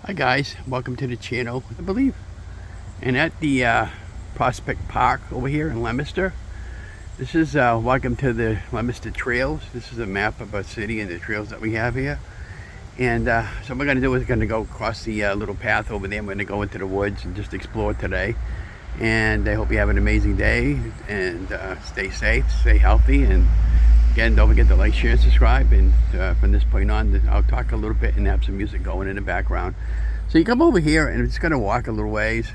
Hi guys, welcome to the channel, I believe. And at the Prospect Park over here in Leominster. This is welcome to the Leominster Trails. This is a map of our city and the trails that we have here. And so what we're going to do is going to go across the little path over there. We're going to go into the woods and just explore today. And I hope you have an amazing day and stay safe, stay healthy, and again, don't forget to like, share, and subscribe. And from this point on, I'll talk a little bit and have some music going in the background. So you come over here and I'm just going to walk a little ways.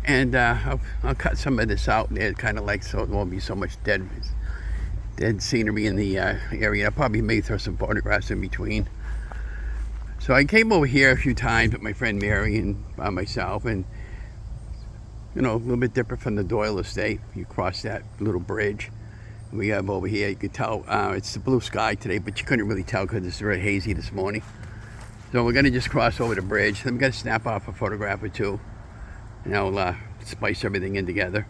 And I'll cut some of this out there, kind of like so it won't be so much dead scenery in the area. I'll probably maybe throw some photographs in between. So I came over here a few times with my friend Mary and by myself, and you know, a little bit different from the Doyle estate. You cross that little bridge. We have over here, you could tell it's the blue sky today, but you couldn't really tell because it's very hazy this morning. So we're going to just cross over the bridge. Then we're going to snap off a photograph or two, and I'll spice everything in together.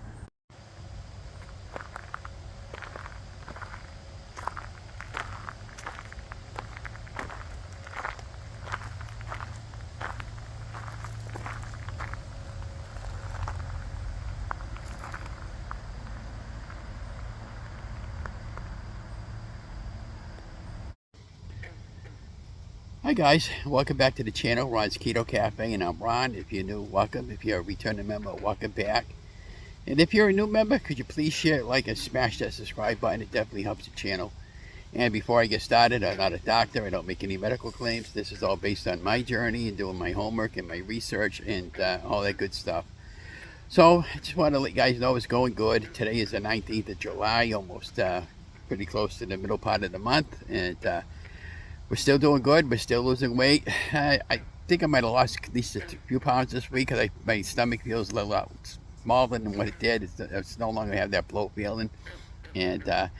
Hi guys, welcome back to the channel, Ron's Keto Cafe, and I'm Ron. If you're new, welcome. If you're a returning member, welcome back. And if you're a new member, could you please share, like, and smash that subscribe button? It definitely helps the channel. And before I get started, I'm not a doctor. I don't make any medical claims. This is all based on my journey and doing my homework and my research and all that good stuff. So I just want to let you guys know it's going good. Today is the 19th of July, almost pretty close to the middle part of the month. And we're still doing good. We're still losing weight. I think I might have lost at least a few pounds this week because my stomach feels a little smaller than what it did. It's no longer have that bloat feeling. And I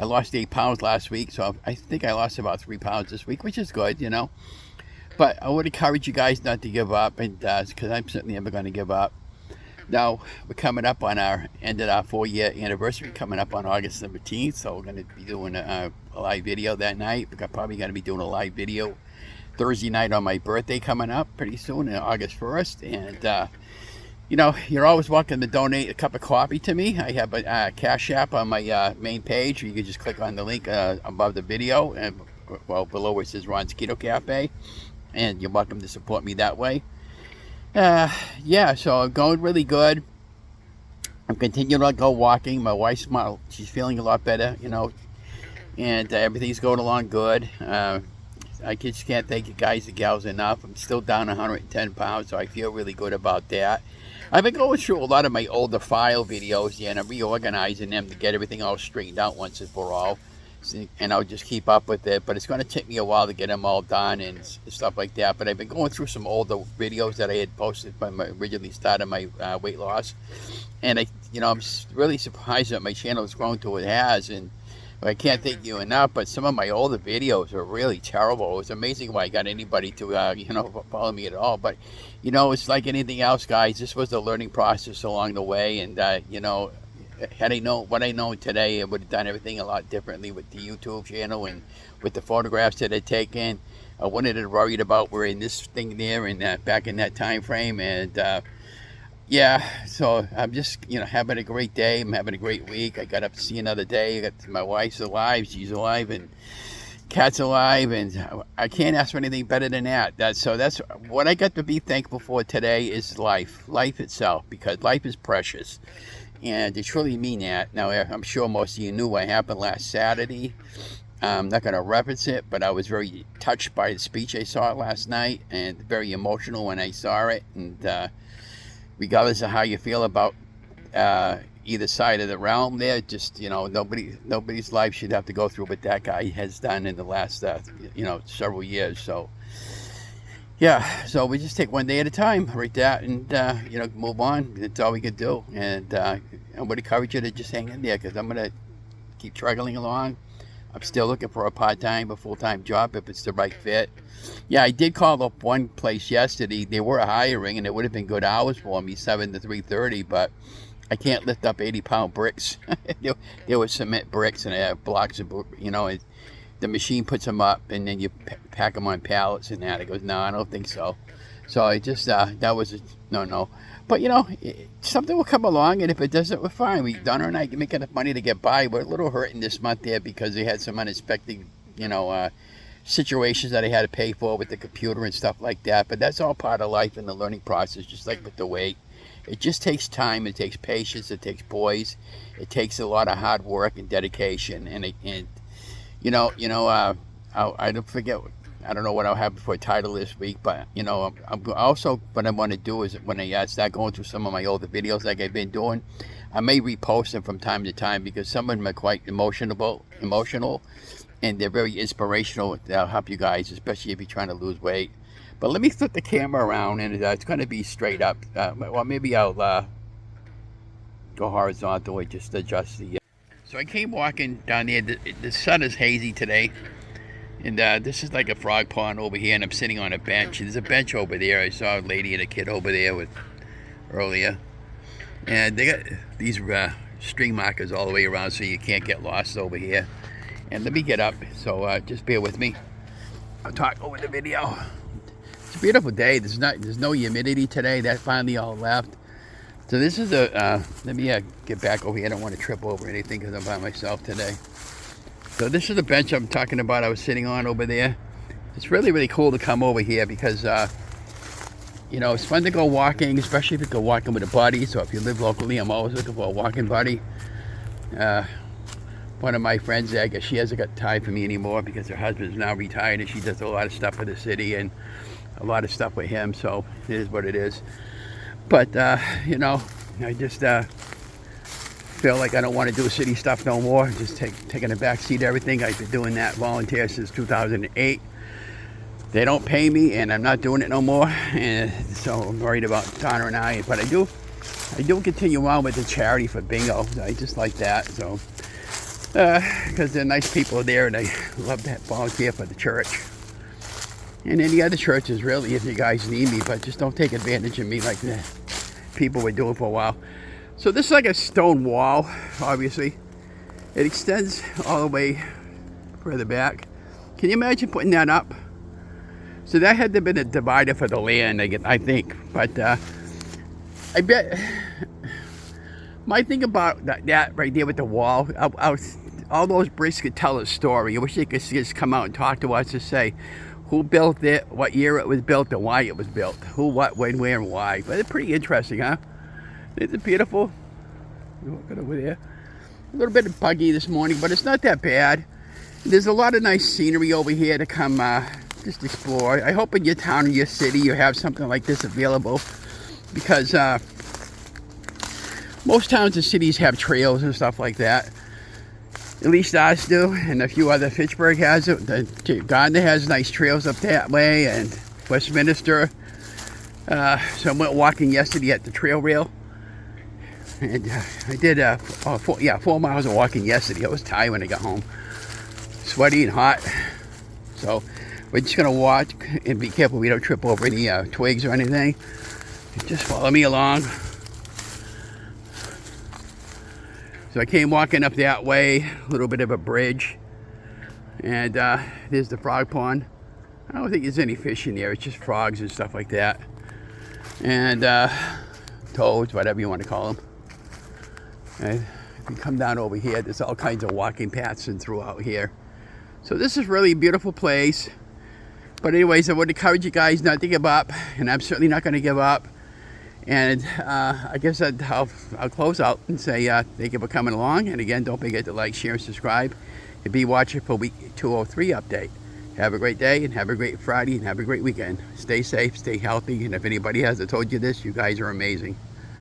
lost 8 pounds last week, so I think I lost about 3 pounds this week, which is good, you know. But I would encourage you guys not to give up, and because I'm certainly never going to give up. Now, we're coming up on our end of our 4-year anniversary, coming up on August 17th, so we're going to be doing a live video that night. We're probably going to be doing a live video Thursday night on my birthday coming up pretty soon, August 1st. And, you know, you're always welcome to donate a cup of coffee to me. I have a Cash App on my main page. You can just click on the link above the video, and well, below where it says Ron's Keto Cafe, and you're welcome to support me that way. Yeah, so I'm going really good. I'm continuing to go walking. My wife's she's feeling a lot better, you know, and everything's going along good. I just can't thank you guys and gals enough. I'm still down 110 pounds, so I feel really good about that. I've been going through a lot of my older file videos, and I'm reorganizing them to get everything all straightened out once and for all. And I'll just keep up with it, but it's going to take me a while to get them all done and stuff like that. But I've been going through some older videos that I had posted when I originally started my weight loss, and you know, I'm really surprised that my channel has grown to what it has. And I can't thank you enough, but some of my older videos are really terrible. It was amazing why I got anybody to you know, follow me at all. But you know, it's like anything else, guys. This was a learning process along the way, and you know, had I known what I know today, I would have done everything a lot differently with the YouTube channel and with the photographs that I'd taken. I wouldn't have worried about wearing this thing there and back in that time frame. And yeah, so I'm just, you know, having a great day. I'm having a great week. I got up to see another day. I got my wife's alive. She's alive, and cat's alive, and I can't ask for anything better than that. So that's what I got to be thankful for today is life itself, because life is precious. And I truly mean that. Now, I'm sure most of you knew what happened last Saturday. I'm not going to reference it, but I was very touched by the speech I saw last night, and very emotional when I saw it. And regardless of how you feel about either side of the realm there, just, you know, nobody's life should have to go through what that guy has done in the last, you know, several years. So, yeah, so we just take one day at a time, right that, and, you know, move on. That's all we can do. And I would encourage you to just hang in there, because I'm going to keep struggling along. I'm still looking for a part-time, a full-time job if it's the right fit. Yeah, I did call up one place yesterday. They were hiring, and it would have been good hours for me, 7 to 3:30, but I can't lift up 80-pound bricks. There were cement bricks, and blocks of, you know, the machine puts them up, and then you pack them on pallets and that. It goes, no, I don't think so. So I just, that was a no. But something will come along, and if it doesn't, we're fine. Donna and I can make enough money to get by. We're a little hurting this month there because they had some unexpected, situations that I had to pay for with the computer and stuff like that. But that's all part of life and the learning process, just like with the weight. It just takes time. It takes patience. It takes poise. It takes a lot of hard work and dedication. And I don't forget. I don't know what I'll have for a title this week, but I'm also, what I want to do is when I start going through some of my older videos like I've been doing, I may repost them from time to time because some of them are quite emotional, and they're very inspirational. They'll help you guys, especially if you're trying to lose weight. But let me flip the camera around, and it's going to be straight up. Well, maybe I'll go horizontal and just adjust the. So I came walking down there. The sun is hazy today. And this is like a frog pond over here, and I'm sitting on a bench. There's a bench over there. I saw a lady and a kid over there earlier. And they got these string markers all the way around so you can't get lost over here. And let me get up, so just bear with me. I'll talk over the video. It's a beautiful day. There's no humidity today. That finally all left. So this is let me get back over here. I don't want to trip over anything because I'm by myself today. So this is the bench I'm talking about. I was sitting on over there. It's really, really cool to come over here because, it's fun to go walking, especially if you go walking with a buddy. So if you live locally, I'm always looking for a walking buddy. One of my friends, I guess she hasn't got time for me anymore because her husband's now retired and she does a lot of stuff for the city and a lot of stuff with him. So it is what it is. But, I just... feel like I don't want to do city stuff no more. Just taking a back seat to everything. I've been doing that volunteer since 2008. They don't pay me, and I'm not doing it no more. And so I'm worried about Donna and I. But I do continue on with the charity for bingo. I just like that. So because they're nice people there, and I love that volunteer for the church and any other churches really, if you guys need me. But just don't take advantage of me like the people were doing for a while. So this is like a stone wall, obviously. It extends all the way further back. Can you imagine putting that up? So that had to have been a divider for the land, I think. But I bet, my thing about that right there with the wall, all those bricks could tell a story. I wish they could just come out and talk to us to say who built it, what year it was built, and why it was built. Who, what, when, where, and why. But it's pretty interesting, huh? Isn't it beautiful? Look over there. A little bit buggy this morning, but it's not that bad. There's a lot of nice scenery over here to come just explore. I hope in your town or your city you have something like this available, because most towns and cities have trails and stuff like that. At least ours do, and a few other. Fitchburg has it. Gardner has nice trails up that way, and Westminster. So I went walking yesterday at the trail rail. And I did 4 miles of walking yesterday. I was tired when I got home, sweaty and hot. So we're just gonna watch and be careful we don't trip over any twigs or anything. Just follow me along. So I came walking up that way, a little bit of a bridge, and there's the frog pond. I don't think there's any fish in there. It's just frogs and stuff like that, and toads, whatever you want to call them. And if you come down over here, there's all kinds of walking paths and throughout here. So this is really a beautiful place. But anyways, I would encourage you guys not to give up, and I'm certainly not going to give up. And I guess I'll close out and say thank you for coming along. And again, don't forget to like, share, and subscribe. And be watching for week 203 update. Have a great day, and have a great Friday, and have a great weekend. Stay safe, stay healthy, and if anybody hasn't told you this, you guys are amazing.